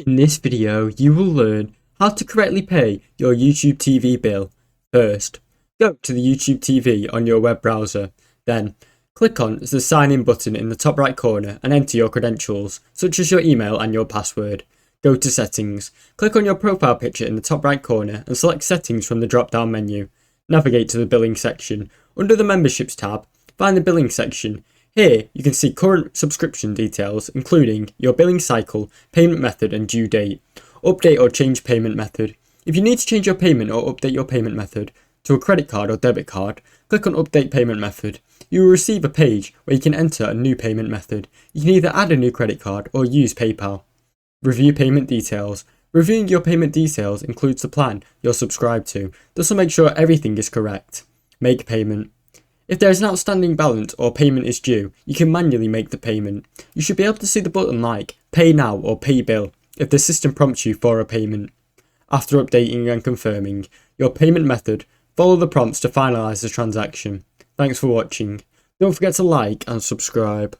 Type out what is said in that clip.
In this video, you will learn how to correctly pay your YouTube TV bill. First, go to the YouTube TV on your web browser. Then, click on the sign in button in the top right corner and enter your credentials, such as your email and your password. Go to Settings. Click on your profile picture in the top right corner and select Settings from the drop-down menu. Navigate to the Billing section. Under the Memberships tab, find the Billing section. Here, you can see current subscription details, including your billing cycle, payment method and due date. Update or change payment method. If you need to change your payment or update your payment method to a credit card or debit card, click on Update Payment Method. You will receive a page where you can enter a new payment method. You can either add a new credit card or use PayPal. Review payment details. Reviewing your payment details includes the plan you're subscribed to. This will make sure everything is correct. Make payment. If there is an outstanding balance or payment is due, you can manually make the payment. You should be able to see the button like Pay Now or Pay Bill if the system prompts you for a payment. After updating and confirming your payment method, follow the prompts to finalise the transaction. Thanks for watching. Don't forget to like and subscribe.